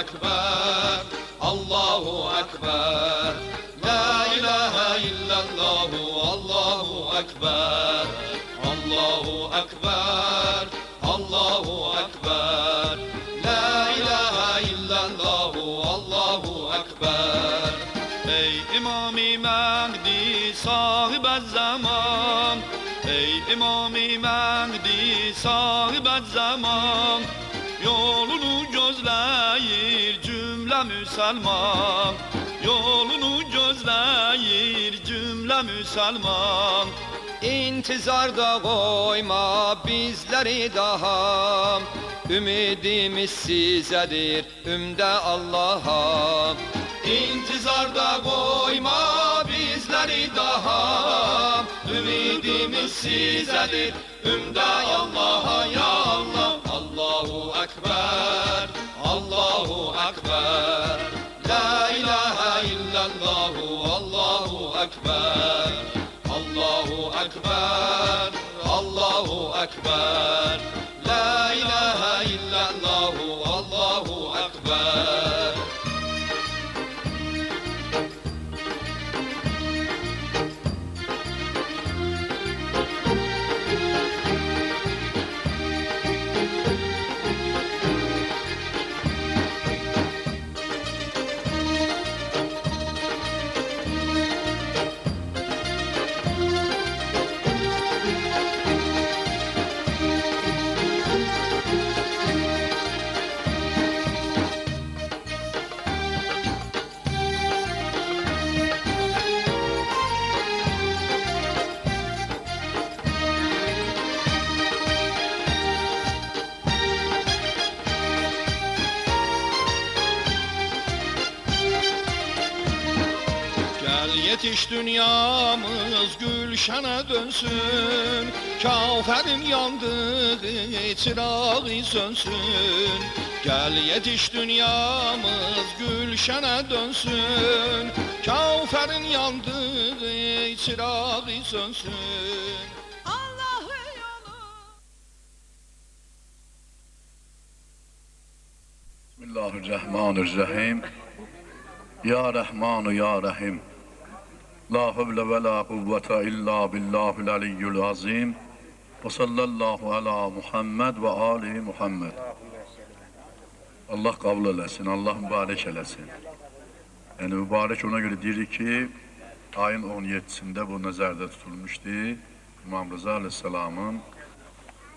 Ekber, Allahu Ekber. La ilahe illallah, Allahu Ekber, Allahu Ekber, Allahu Ekber. La ilahe illallah, Allahu Ekber. Ey İmam-ı Mehdi sahib zaman, ey İmam-ı Mehdi sahib zaman, yolunu gözləyir cümlə müsəlman, yolunu gözləyir cümlə müsəlman. İntizarda qoyma bizləri daha, ümidimiz sizədir, ümdə Allaha. İntizarda qoyma bizləri daha, ümidimiz sizədir, ümdə Allaha. Ya Allah, Allahu Ekber, Allahu Ekber. La ilahe illallah, Allahu Ekber, Allahu Ekber, Allahu Ekber. La ilahe illallah, Allahu Ekber. Yetiş dünyamız gülşene dönsün, kaferin yandığı çırağı sönsün. Gel yetiş dünyamız gülşene dönsün, kaferin yandığı çırağı sönsün. Bismillahirrahmanirrahim. Ya Rahmanu Ya Rahim. La havle ve la kuvvete illa billahil aliyyul azim. Ve sallallahu ala Muhammed ve ali Muhammed. Allah kabul eləsin, Allah mübarek eləsin. Yani mübarek ona göre deyir ki, ayın 17'sinde bu nəzərdə tutulmuşdu. İmam Rıza Aleyhisselam'ın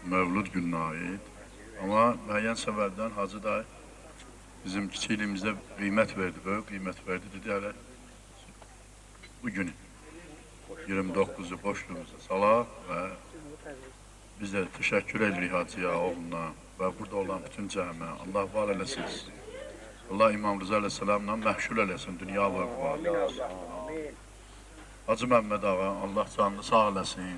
Mevlud gününe ait. Ama müəyyən səbəbdən Hacı da bizim kiçikliyimizdə qiymət verdi, böyük qiymət verdi. Dedi, hələ bugün 29'u boşluğumuza salaq və biz də təşəkkür edirik Hacıya, oğluna və burada olan bütün cəmiə. Allah var eləsin. Allah İmam Rıza Aleyhisselam'la məhşul eləsin, dünya və qüvvədə. Hacı Məhəmməd ağa, Allah canını sağ eləsin.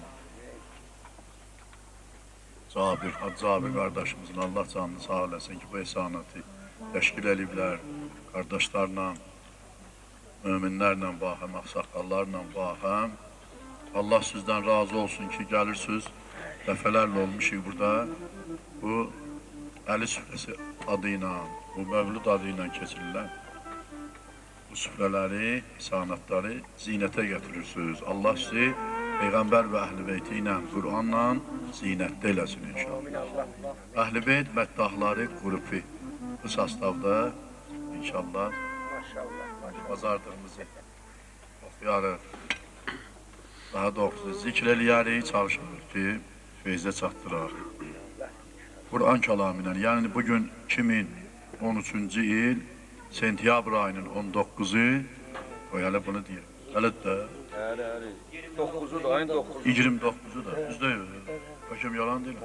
Hacı Cabir qardaşımızın Allah canını sağ eləsin ki, bu esanəti təşkil ediblər qardaşlarla, möminlərlə bahəm, ağsaqqallarla bahəm. Allah sizdən razı olsun ki, gəlirsiniz, dəfələrlə olmuşuq burada. Bu Əli süfrəsi adı ilə, bu Mövlud adı ilə keçirilən bu süfrələri, isanətləri zinətə getirirsiniz. Allah sizi Peyğəmbər və Əhl-i Beyti ilə, Qur'anla zinətdə eləsin inşallah. Əhl-i Beyt məddahları qrupu bu sastavda inşallah bazardığımızı oxuyarıq. Daha doğrusu zikr eləyərik, çalışırıq ki, feyzə çatdıraq. Kur'an kəlamıyla, yəni bugün 2013-cü il sentyabr ayının 19'u, o hələ bunu deyir. Hələ də 29'u da ayın 9'u. 29'u da, düzdür. Bakım yalan değil.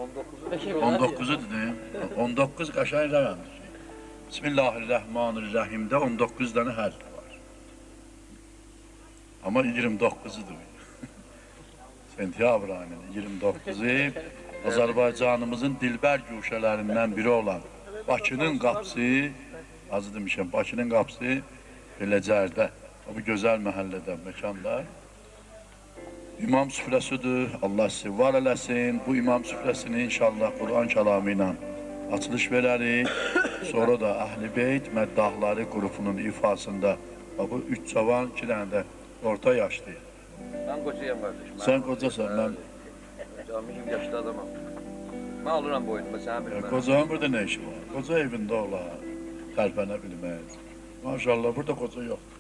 19'u dedim. 19 qaşayın rəqəmdir. Bismillahirrahmanirrahim'de 19 tane hərf var. Ama 29'udur. Sentyabr ayının 29'u Azərbaycanımızın dilbər güşələrindən biri olan Bakının qapısı, azı demişəm, Bakının qapısı Beləcərdə, bu gözəl məhəllədə, məkanda İmam süfrəsidir. Allah sizi var eləsin. Bu imam süfrəsini inşallah Kur'an kəlamı ilə açılış verərik. Sonra da Əhl-i Beyt Məddahları qrupunun ifasında bu 3 cavan, 2 dənə də orta yaşlıyıq. Ben kocayım kardeşim. Sən qocasan, mən Camiyim yaşlı adamım. Ben alıram boynuma, sen bilmem. qocanın burada nə işi var? Qoca evində olar, tərpənə bilməz. Maşallah, burada qoca yoxdur.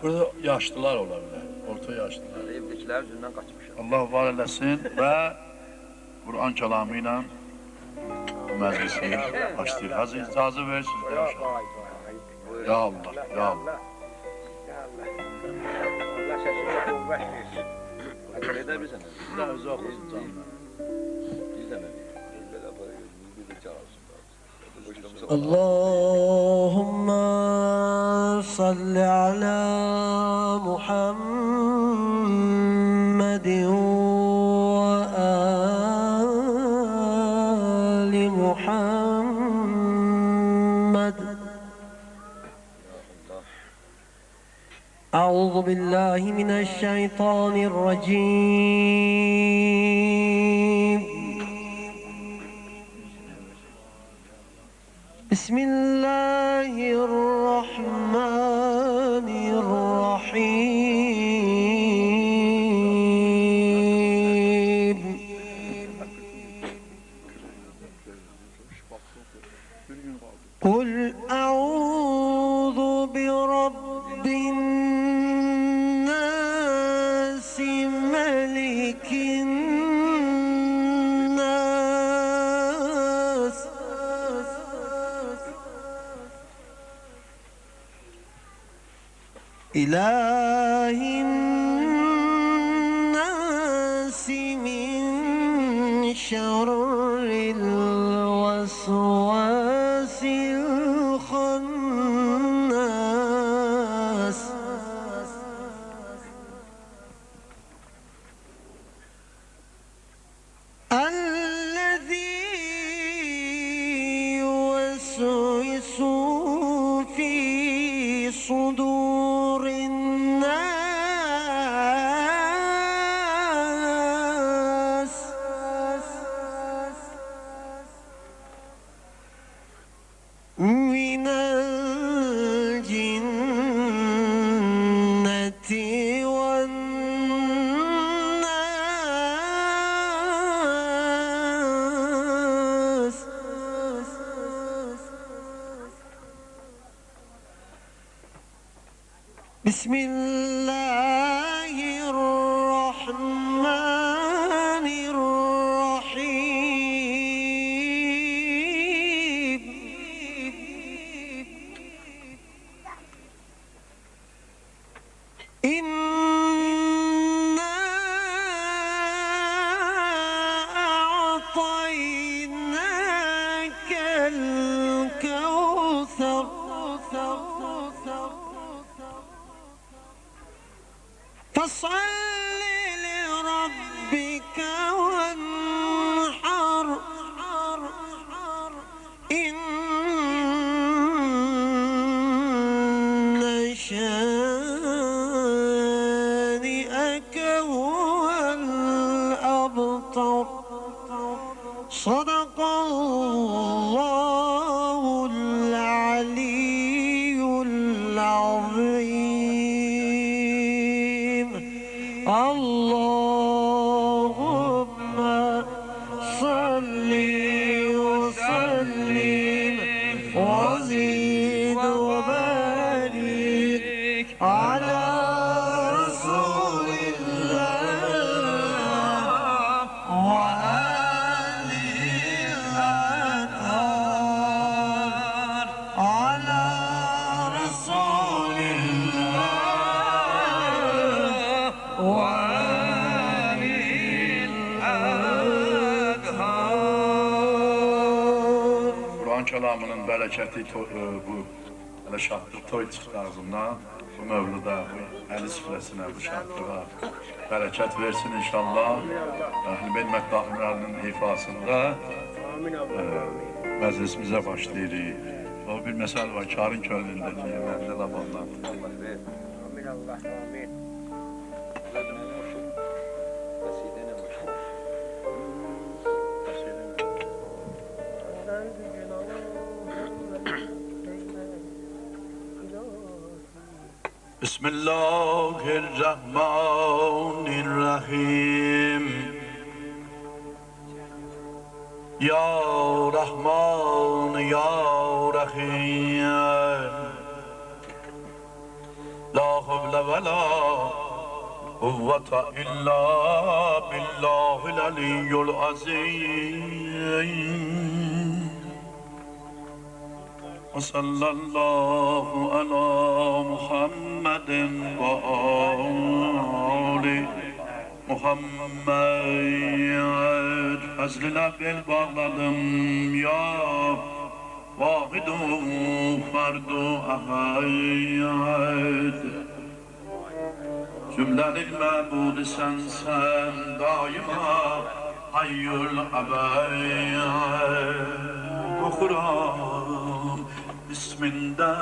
Burada yaşlılar ola bilər, orta yaşlılar. Evdekiler yüzünden kaçmışım. Allah var eləsin və Quran kəlamı ilə məclisi başlayır. Hazır icazə verirsiniz də inşallah. Ya Allah, ya Allah. Allah sesine kuvvet versin. Akıl eder misin? Bir də özü oxusun canım. İzleme. Böyle para gözünü bir de çağırsın. اللهم صل على محمد وآل محمد أعوذ بالله من الشيطان الرجيم بسم الله الرحمن الرحيم قل أعوذ برب الناس ملك الناس إله الناس من شر الوسواس الخناس الذي يوسوس في صدور الناس من الجنة والناس بسم الله الرحمن الرحيم إنا أعطيناك الكوثر فصل لربك وانحر إن شانئك هو الأبتر صدق الله العلي العظيم اللهم صل وسلم وزد وبارك على رسول الله وآله الأطهار على رسول الله وآله الأطهار. Quran kəlamının bərəkəti bu elə şadlıq toy çıxdı ağzımdan. Bu mövluda, bu əli süfrəsinə bu şadlığa bərəkət versin inşallah. Əhl-i Beyt Məddahlarının ifasında məclisimizə başlayırıq. O bir məsəl var, karın könlündəki yerlərdə labanlar. Amin Allah amin. بسم الله الرحمن الرحیم یا رحمان یا رحیم لا حول ولا قوة إلا بالله العلي العظيم وصلى الله على محمد وآل محمد فضلنا بالبغضم يا واحد فرد أحد Cümlenin mebudu sensen daima hayyul abed okuram isminde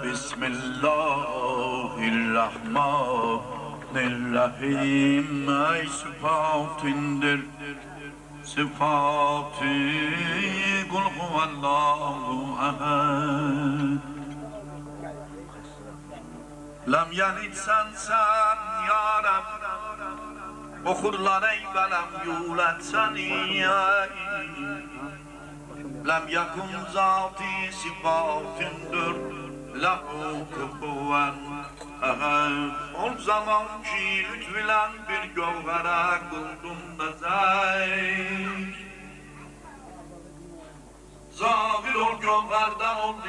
Bismillahirrahmanirrahim ey sıfatindir sıfatı kul huvallahu ehed Lem yelid sen ya Rab Okurlar ey velem yulet seni Lem yakun zati sifatındır Lahu kufuven O zaman ki lütfülen bir gövhere kıldın da zeyr Zahir ol gövherden oldu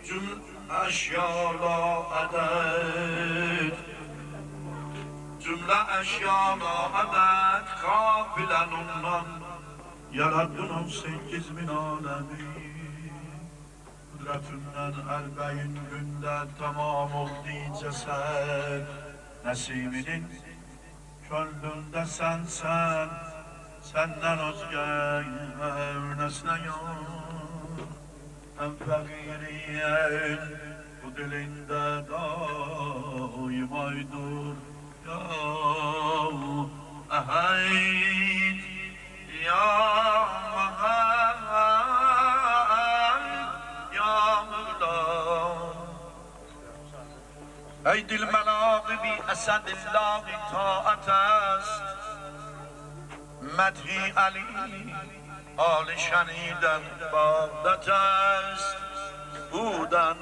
cümle eşyala adet Cümle eşyala adet Kafilen ondan Yarattın 18.000 alemi Kudretinden elbeyin günde tamam oldu ceset Nesiminin Könlünde sensen Senden özge nesne yok Hem fakiriyen bu dilinde dayimaydır Ya Ahad Ya Ahad Ya Mevla Ey dil menâgıbi esedillahi taat est Medhi Ali Ali şeniden bağdat est Budan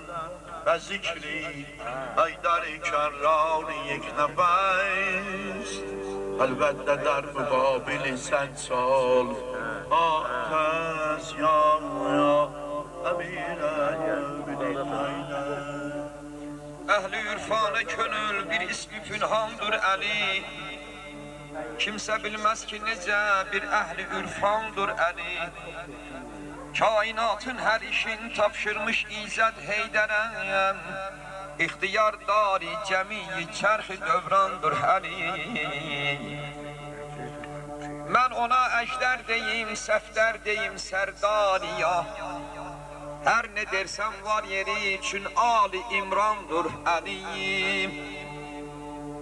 ve zikri Haydar-ı kerrar yek nefest Elbette der mübabili sen sal Ates ya Emire bilillah Ehli ürfana könül bir ismi pünhandır Ali Kimse bilmez ki nece bir ehli ürfandır Ali Kainatın her işin tapşırmış İzzet Heydərəm İhtiyardari cəmiyi çərxi dövrandır Ali Mən ona əjdər deyim, səfdər deyim, sərdariya Hər ne dersem var yeri üçün Ali İmrandır Ali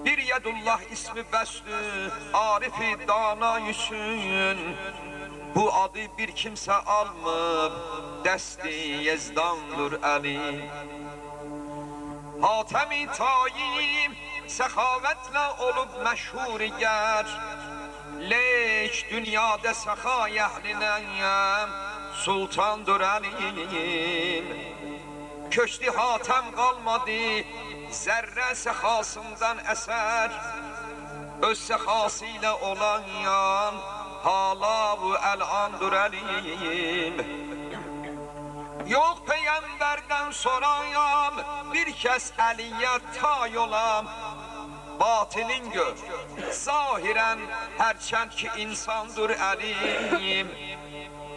Bir yedullah ismi bəstü, Arifi dana yüsün Bu adı bir kimse almıb, dəsti yezdandır Ali Hatemi tayim, səxavətlə olub məşhur gər Leyk dünyada səxa əhlinəyəm, sultandır Ali Köçdü hatem qalmadı, zərrə səxasından əsər Öz səxası ilə olan yan Hala-u el-andur əlim Yok peygamberden sorayam Bir kez Aliye tay olam Batinin gör Zahiren herçend ki insandır Alim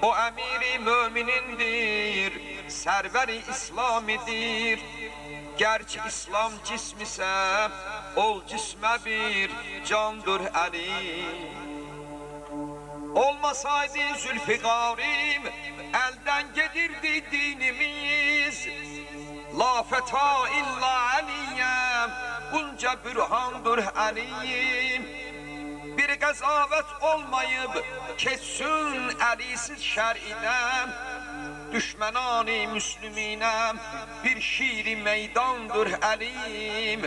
O emiri müminindir Serveri İslamidir Gerçi İslam cismise Ol cisme bir candır Alim Olmasaydı Zülfikar'im elden gedirdi dinimiz La feta illa Aliyyem bunca bürhandır Aliyyim Bir gazavet olmayıp kessin Ali'siz şer'iden düşmenani müslüminəm, bir şiiri meydandır əlim.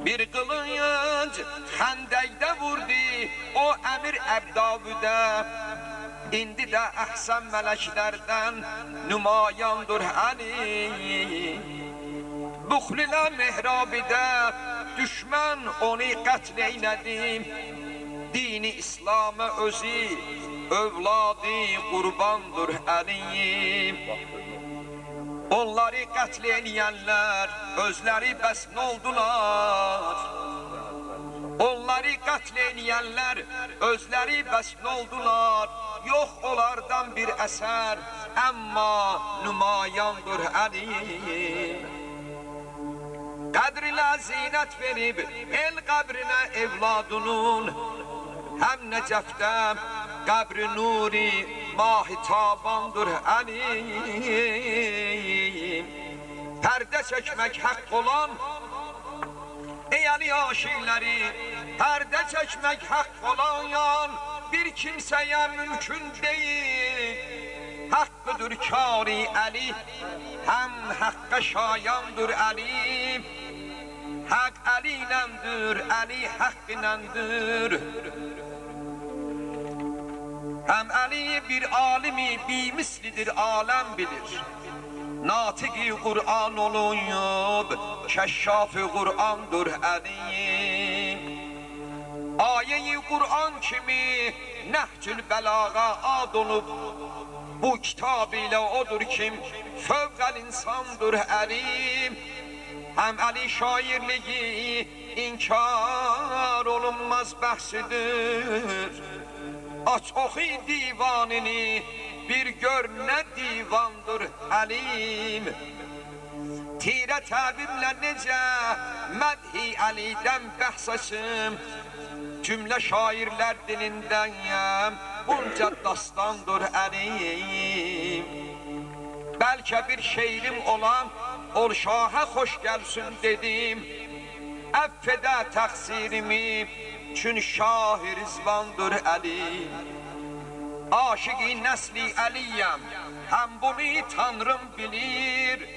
Bir qılınc xəndəkdə vurdu o əmir Əbdavudə. İndi də əhsən mələklərdən nümayandır əlim. Buxlilə mehrabidə düşmən onu qətl eylədim. Dini İslam'a özü övladı qurbandır əlim. Onları qətl eləyənlər özləri bəs nə oldular? Onları qətl eləyənlər özləri bəs nə oldular? Yox onlardan bir əsər, əmma nümayandır əlim. Qədrinə zinət verib el qəbrinə evladının, həm Nəcəfdə qəbri nuri mahitabandır əlim. Pərdə çəkmək haqq olan eyəni aşiqləri, pərdə çəkmək haqq olan yan bir kimsəyə mümkün deyil. Haqqıdır kari Əli, həm haqqa şayandır Əli. Hak Ali ilendir, Ali hak ilendir. Hem Ali bir alimi, bir mislidir, alem bilir. Natiki Kur'an oluyub, keşşaf-ı Kur'andır Ali. Ayeyi Kur'an kimi Nehcül Belaga ad olup, bu kitab ile odur kim fevqel insandır Ali. Hem Ali şairliği inkar olunmaz bahsidir. Aç oku divanini, bir gör ne divandır Alim. Tire tabimle nece medhi Ali'den bahsesim. Cümle şairler dilinden yem, bunca dastandır Alim. Belki bir şeirim olan, ol şaha hoş gelsin dedim. Affede taksirimi, çün şah-ı rizvandır Ali. Aşık-ı nesli Ali'yem, hem bunu Tanrım bilir.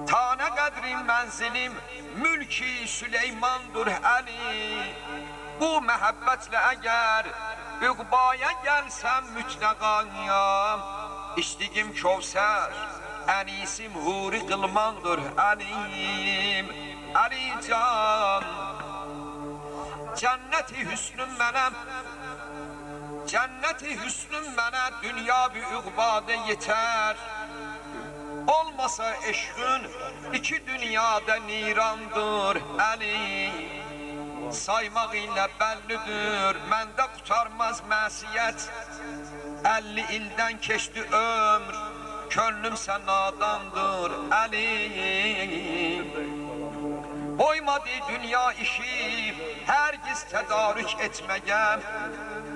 Tane kadrim menzilim, mülki Süleymandır Ali. Bu mehebbetle eğer Üqbaya gelsem mütleganyam, İçtiğim Kevser, enisim huri kılmandır Alim. Ali can, cenneti hüsnüm menem, cenneti hüsnüm mene dünya bir üqbada yeter. Olmasa eşkün iki dünyada nirandır Ali. Saymaq ilə bəllidir, məndə qutarmaz məsiyət. 50 ildən keçdi ömr, könlümsə nadandır Ali. Qoymadı dünya işi, hər giz tədarük etməyə.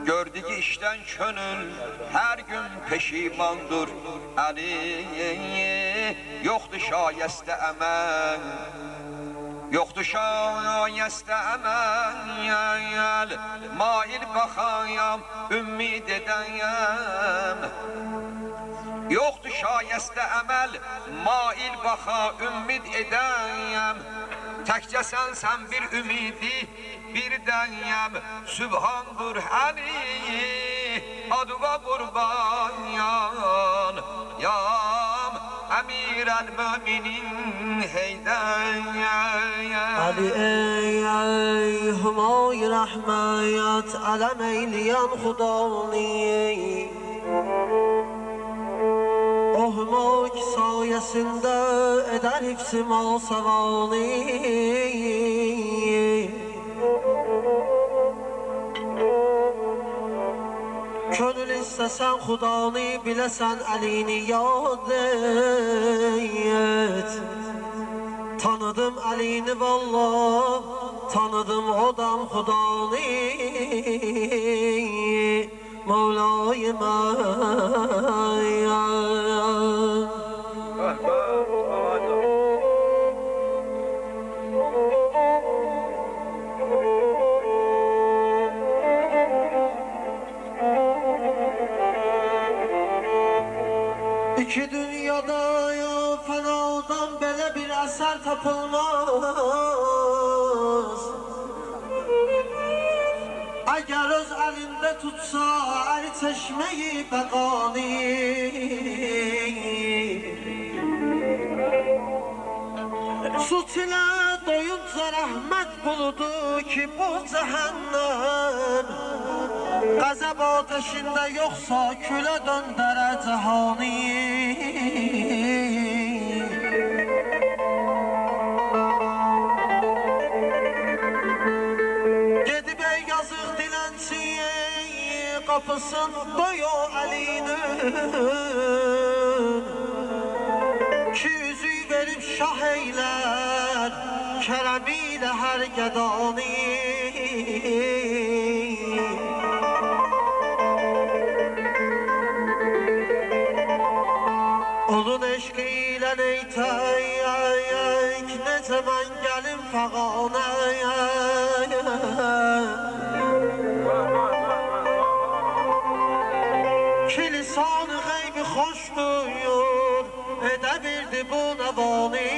Gördü ki işdən könül, hər gün peşimandır Ali. Yoxdur şayəstə əməl, yoktu şayeste emel, mail bakayam, ümmid edeyem. Yoktu şayeste emel, mail baka, ümmid edeyem. Tekçe sen bir ümidi, bir denyem, Sübhandır Ali, adıva kurban yan, yam. Emir el-Müminin heyden Ali ey Hümay rahmet alem eyleyen Hudani. O Hümak sayesinde eder hifz-i masavani. Könül istesen Hudani, bilesen Ali'ni yad et. Tanıdım Ali'ni vallah, tanıdım odam Hudani. Mevla-i dünyada ya fənadan belə bir əsər tapılmaz. Əgər öz əlində tutsa əli çeşmeyi bəqani, Sut ilə doyunca rəhmət buludu ki bu cəhənnəm, Qəzəb ateşində yoxsa külə döndərə cəhani. Gedib ey yazıq dilənçi, qapısın doyo əlinin, ki üzüy verib şah eylər, kərəmilə hər qədani. Onun eşqi ilə neytəyək, necə mən gəlim fəqanəyək. Ki lisan-ı qeybi xoş duyur, edə bildi bu nəvani.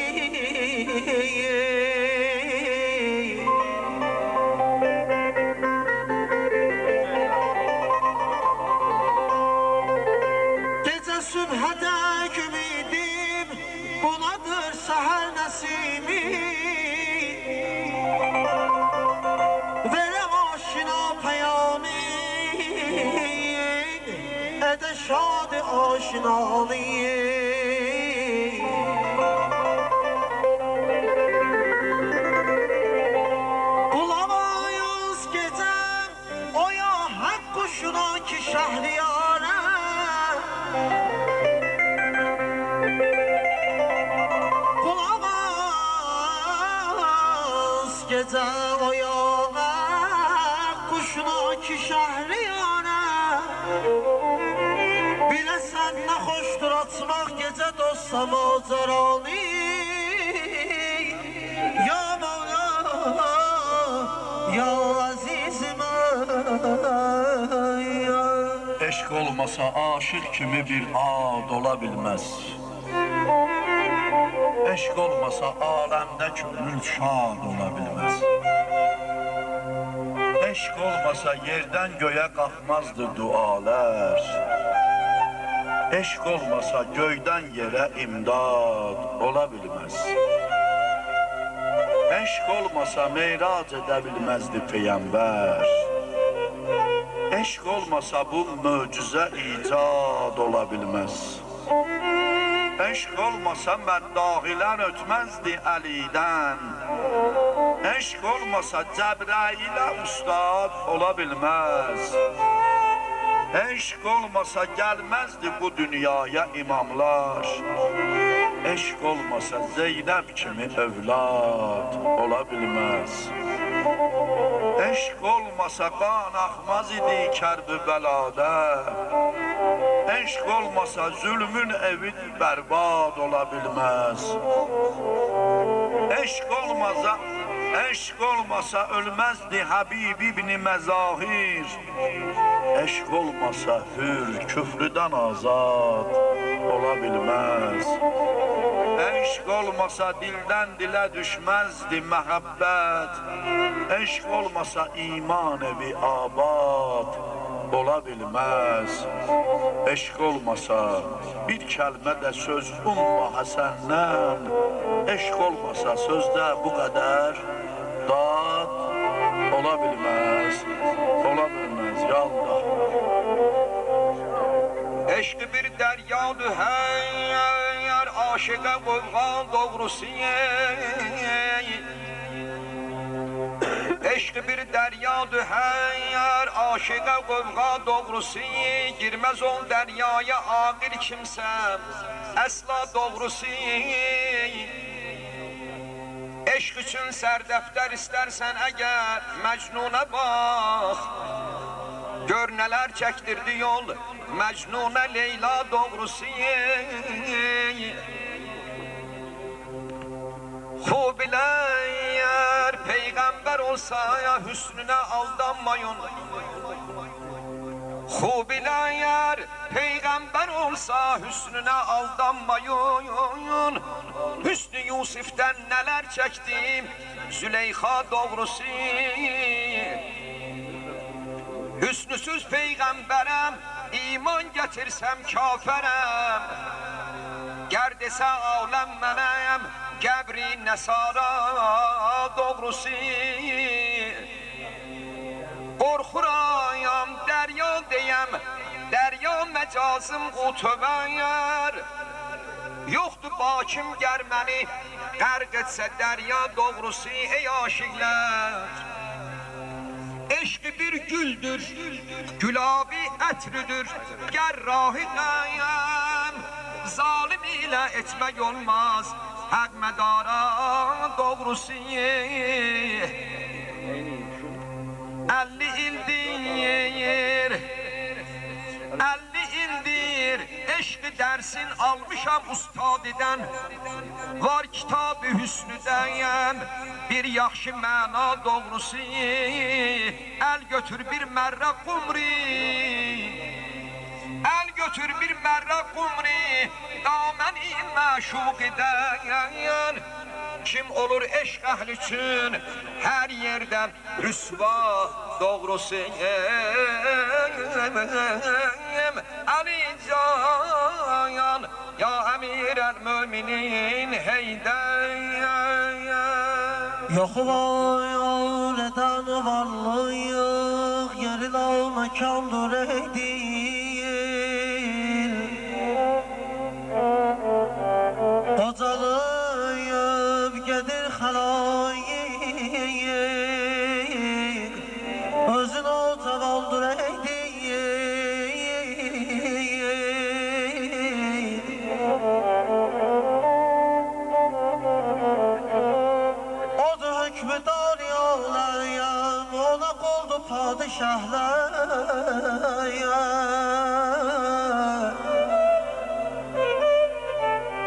Gecə sübhədək ümidim, bunadır səhər nəsimi. Verə aşina pəyami, edə şad aşinanı. Qulaq ayız gecəm, oya haqq quşuna ki şəhriyarə. Qulaq ayız gecə, oya haqq quşuna ki şəhriyarə. Biləsən nə xoşdur açmaq gecə dosta macəranı. Ya Mevla, ya azizim ya. Eşq olmasa aşık kimi bir ad ola bilməz. Eşq olmasa aləmdə könül şad ola bilməz. Eşq olmasa yerdən göyə qalxmazdı dualar. Eşq olmasa göydən yerə imdad ola bilməz. Eşq olmasa meyrac edə bilməzdi Peyyəmbər. Eşq olmasa bu möcüzə icad ola bilməz. Eşq olmasa məddahilər ötməzdi Əlidən. Eşq olmasa Cəbrailə ustad ola bilməz. Eşq olmasa gəlməzdi bu dünyaya imamlar. Eşq olmasa Zeynəb kimi övlad ola bilməz. Eşq olmasa qan axmaz idi Kərbəladə. Eşq olmasa zülmün evi bərbad ola bilməz. Eşq olmasa ölməzdi Həbib ibn Məzahir. Eşq olmasa hür küfrüdən azad ola bilməz. Eşq olmasa dildən dilə düşməzdi məhəbbət. Eşq olmasa iman evi abad ola bilməz. Eşq olmasa bir kəlmə də söz umma Həsəndən. Eşq olmasa sözdə bu qədər dad ola bilməz. Ola bilməz ya Allah. Eşq bir dəryadır hər aşıqa qovğan doğrusu. Eşq bir dəryadır hər aşıqa qovğan doğrusu. Girməz o dəryaya ağır kimsə əsla doğrusu. Eşq üçün sərdəftər istərsən əgər Məcnuna bax. Gör nələr çəkdirdi yol Məcnuna Leyla doğrusu. Xub ilə əgər Peyğəmbər olsa ya hüsnünə aldanmayın. Xub ilə əgər Peygamber olsa hüsnüne aldanmayın. Hüsnü Yusuf'ten neler çektim, Züleyha doğrusu. Hüsnüsüz peygamberem, iman getirsem kafirem. Ger dese alem menem, gebri nesara doğrusu. Korxurayam derya deyem, derya mecazım qutuber. Yoxdur bakim ger məni qərq etsə derya doğrusu ey aşıqlər. Eşq bir güldür, gülabi ətrüdür, gərrahi qəyəm. Zalim ilə etmək olmaz, həq mədara doğrusu. 50 ildir, 50 ildir eşq dersin almışam ustadidən. Var kitab-ı hüsnüdəyəm, bir yaxşı məna doğrusu. El götür bir mərrə qumri, el götür bir mərrə qumri, daməni məşuq edən. Kim olur eşq əhli üçün hər yerdən rüsva doğrusu. Ali Can, ya emir el müminin heyden. Yok var eden varlıyıq, yerin al mekandır ey değil. Qocalıyıb gedir xəlayik, özün o cavaldır ey değil. Odur hükmüdar yollayam, ona qoldu padişahlayam.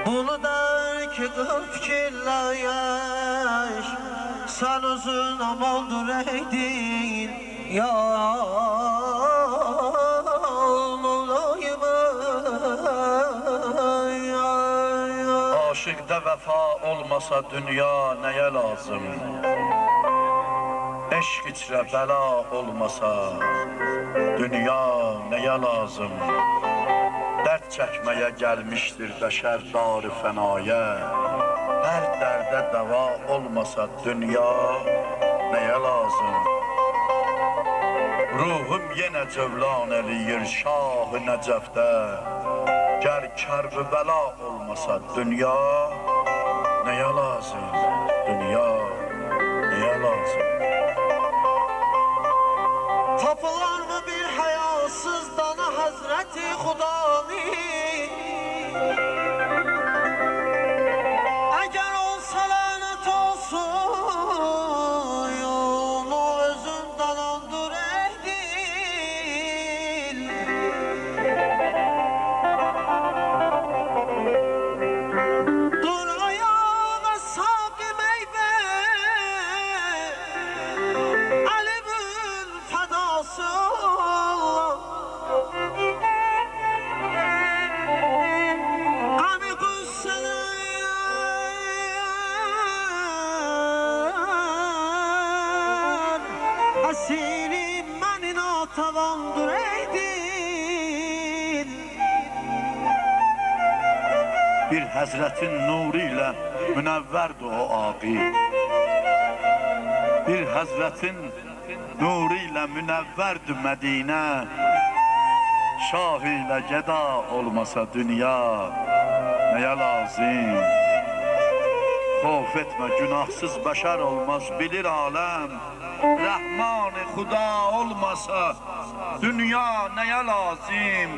Bunu der ki qıl fikirləyiş, sən özün amandır ey din. Ya Mevlayım Aşıqda vəfa olmasa dünya nəyə lazım? Eşq içrə bəla olmasa dünya nəyə lazım? Dərd çəkməyə gəlmişdir bəşər dar-ı fənaya. Hər dərdə dəva olmasa dünya nəyə lazım? Ruhum yenə cövlan eləyir Şah-ı Nəcəfdə. Gər kərb bəla olmasa dünya nəyə lazım? Dünya nəyə lazım? tapılar mı bir hayasız dana Hazreti Xudani? Eğer olsa lanet olsun, yolu özünden ondur ey dil. Dur ayağa sakı meyve, Ali'nin fedası. Gami gusseler, asirim menin atavandır ey dil. Bir Həzrətin nuru ilə münəvvərdir o aqi. Bir Həzrətin nuru ilə münəvvərdir Mədinə. Şah ilə gəda olmasa dünya nəyə lazım? Xof etmə, günahsız bəşər olmaz, bilir aləm. Rəhman-ı Xuda olmasa dünya nəyə lazım?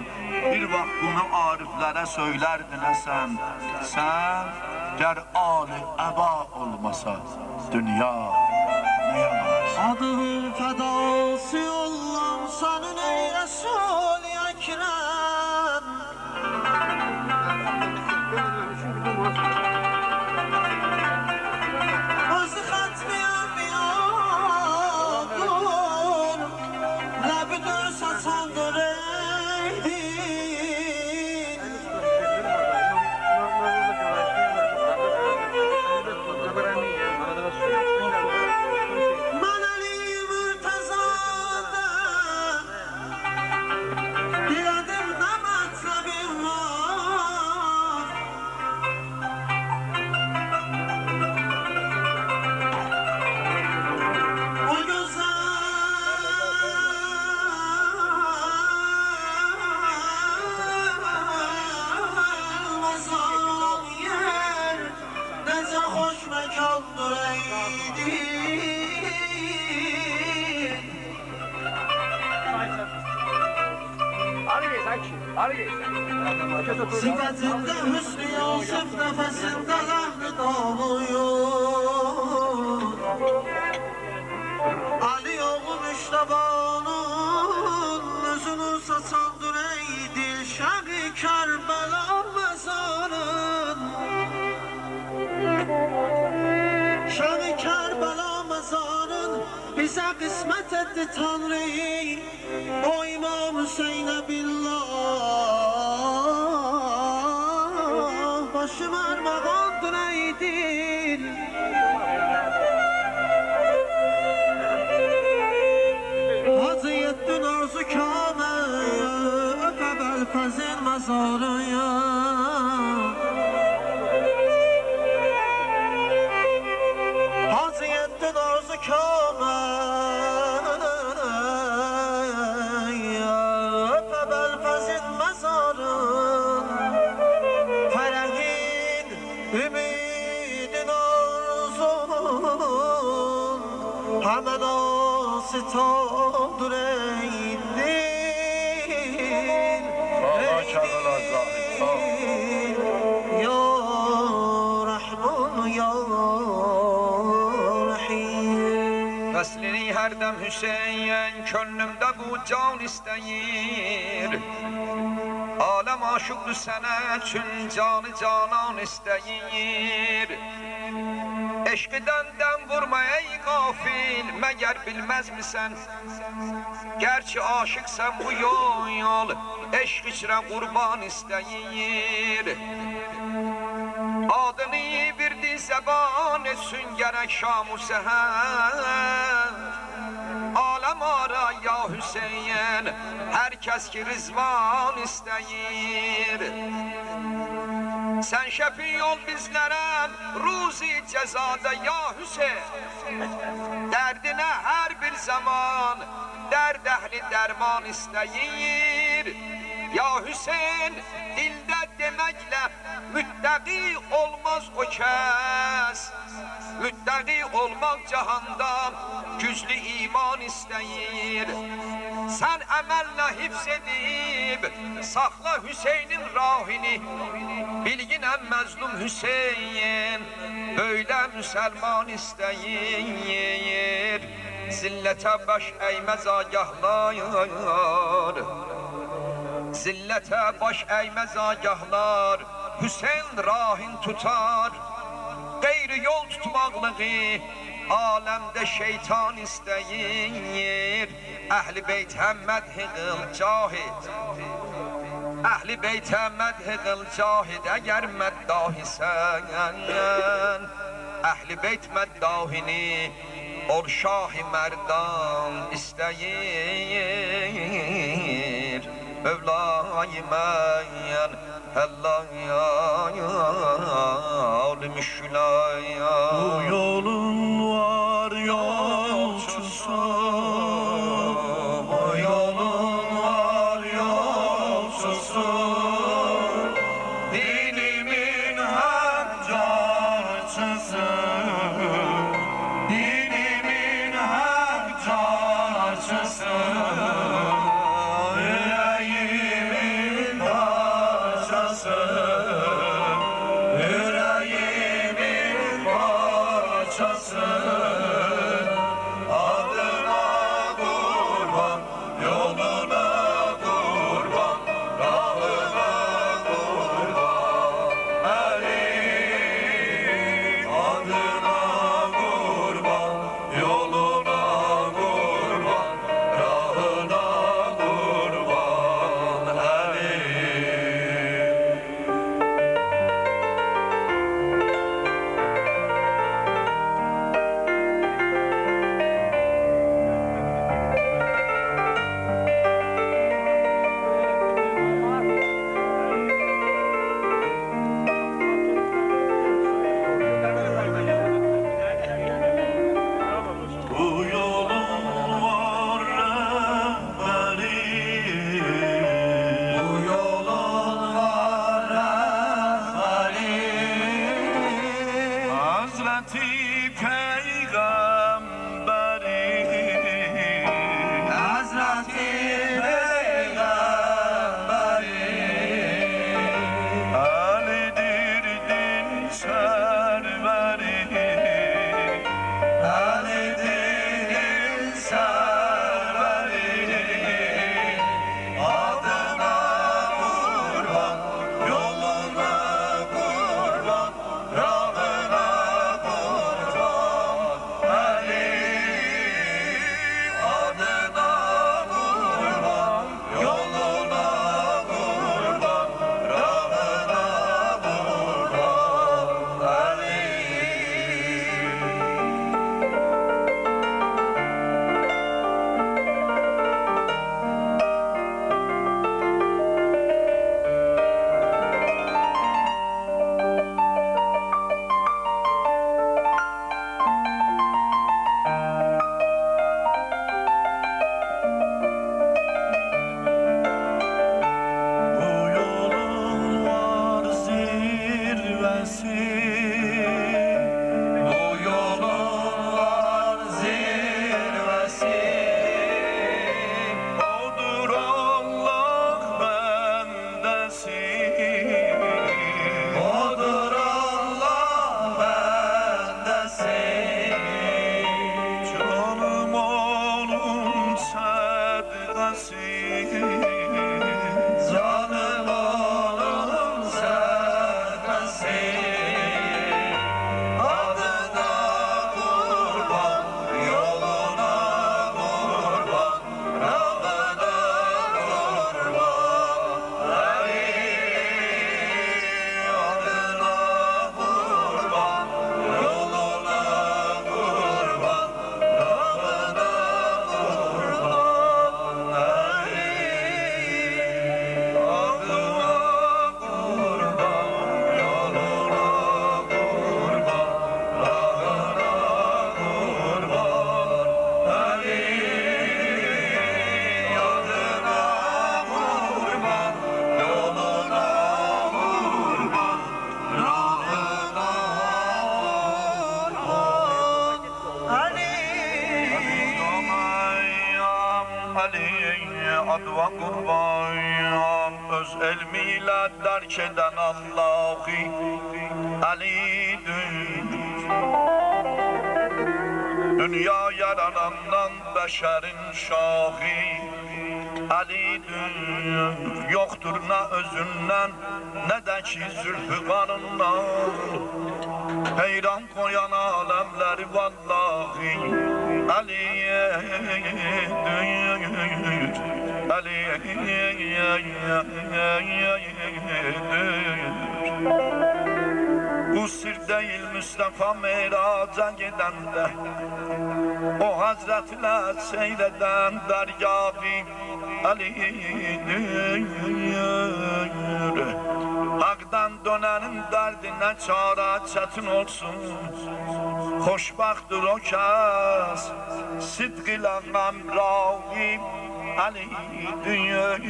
Bir vaxt bunu ariflərə söylərdin sən. Sən gər ali əba olmasa dünya nəyə lazım? Adın fedası yollam senin ey Resul-i Ekrem. Özü xətmiyəm yadur, ləbidir saçandır ey dil. Sifətində Hüsnü Yusuf, nəfəsində ləhni dağılıyor. Ali oğlu Müştabanın özünü saçandır ey Dilşağı Kərbəla məzarın. Şağı Kərbəla məzarın bizə qismət etdi Tanrı. O İmam Hüseynə billah başım armağandır ey dil. Hacı yettin arzu kâme öpe belfezin mezarıya. Hacı yettin arzu kâme öpe belfezin mezarın. Ferehin ümidin arzun hemen asitadır ey dil. Sağ Kərbəla Zahid, sağ. Ya Rahman ya Rahim. Vəslini hərdəm Hüseyin, könlümdə bu can istəyir. Aləm aşıqdır sənə üçün canı canan istəyir. Eşqidən dəm vurma ey qafil, məgər bilməzmisən? Gerçi aşıqsən bu yol, eşq içrə qurban istəyir. Adını verdi zəban etsin gərək şam-ı səhər. Aləm ara ya Hüseyin, hər kəs ki rizvan istəyir. Sən şəfi ol bizlərə ruzi cəzada ya Hüseyin. Dərdinə hər bir zaman dərd əhli dərman istəyir. Ya Hüseyin, dildə deməklə müttəqi olmaz o kəs. Müttəqi olmaq cahanda güclü iman istəyir. Sən əməllə hifz edib saxla Hüseynin rahini. Bilginəm məzlum Hüseyin böyle müsəlman istəyir. Zillətə baş əyməz agahlar, zillətə baş əyməz agahlar, Hüseyin rahin tutar. Qeyri yol tutmaqlığı aləmdə şeytan istəyir. Əhl-i beytə mədh qıl cahid, Əhl-i beytə mədh qıl cahid. Əgər məddahisən Əhl-i beyt məddahini ol şah-ı mərdan istəyir. Mevla-i mən Həllayal müşkülayal. Bu yolun var yolcusu, Bu yolun var yolcusu, dinimin hak carçısı, dinimin hak carçısı, yüreğimin parçası, yüreğimin parçası. Adına kurban, yoluna kurban, rahına kurban, Ali. Adına kurban, yoluna kurban, rahına kurban, Ali. Bu yolun var rehberi, bu yolun var rehberi, Hazreti Peygamberi, Hazreti Peygamberi. ve kurban. Öz elmiyle derk eden Allah'ı Ali'dir. Dünya yaranandan beşerin şahı Ali'dir. Yoktur ne özünden ne de ki zülfü kanından. Heyran koyan alemleri vallahi Ali'dir. Bu sır değil Mustafa Meraca gidende, o hazretle seyreden dergâh-ı Ali'dir. Hak'tan dönenin derdine çare çetin olsun. Xoşbaxtdır o kəs sidq ilə qəmrâh-ı Ali'dir.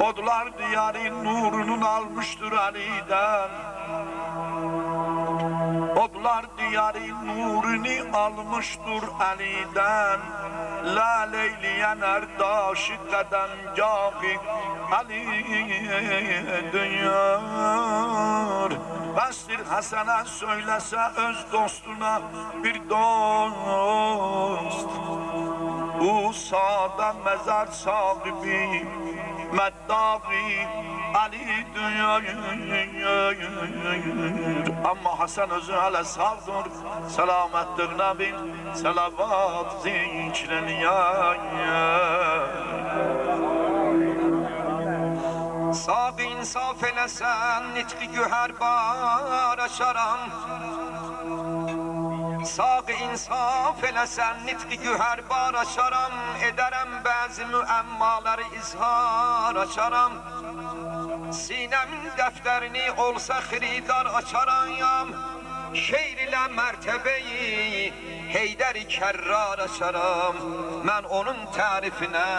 Odlar diyarın nurunun almıştır Ali'den. Odlar diyarın nurunu almıştır Ali'den. La leyliyen erdaşı kademgâh-ı Ali'dir. Bəsdir Həsənə söyləsə öz dostuna bir dost. Bu sağda mezar sahibi Meddavi Ali'dir. Ama Hasan özü hala sağdır. Selamettir Nebim, selavat zikrin ya. Sağ insaf eləsən, nitqi güher bar açaram. Sağ insaf eləsən, nitqi güher bar açaram. Edərəm bəzi müəmmaları izhar açaram. Sinəmin dəftərini olsa xiridar açarayam. Şeir ilə mərtəbəyi Heydər-i Kərrar açaram. Mən onun tərifinə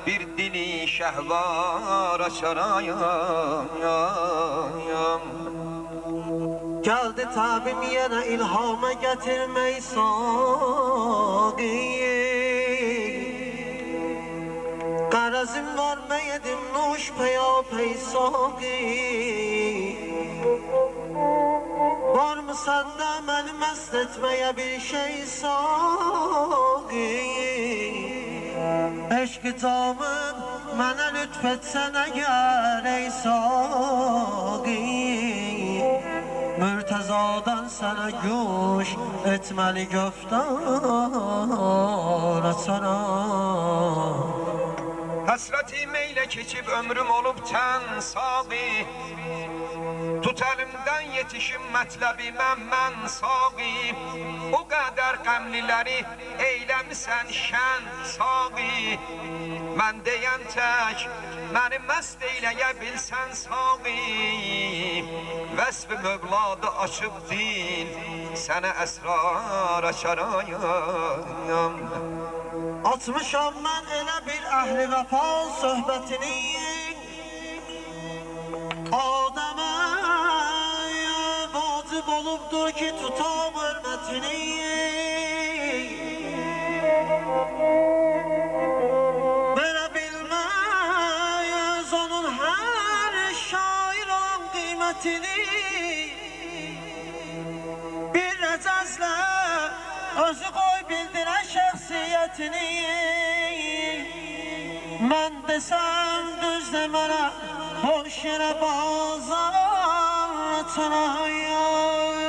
bir dili şəhvar açarayam. Geldi tabim yine ilhama getirmeyi sagiyi. Garazim vermeyedim nuş peyapey sagiyi. Var mı sende beni mest etmeye bir şey sagiyi? Eşk-i tamın mənə lütfetsen eğer ey sagiyi. Mürtezadan sana güş etmeli göftar açaram. Həsrətim eylə keçib ömrüm olub tən saği. Tut əlimdən yetişim mətləbimə mən saği. O qədər qəmliləri eyləmisən şən saği. Mən deyən tək məni məst eyləyə bilsən saği. Vəsf-i mövladı açıb dil sənə əsrar açarayam. Atmışam mən elə bir əhli vəfa söhbətini. Adəmə vacib olubdur ki tutam hörmətini. Verə bilməz onun hər şair olan qiymətini. Bir əcəzlə özü qoy bildirən şəxsiyyətini. Mən desəm düz demərəm, hoş yerə bazar açarayam.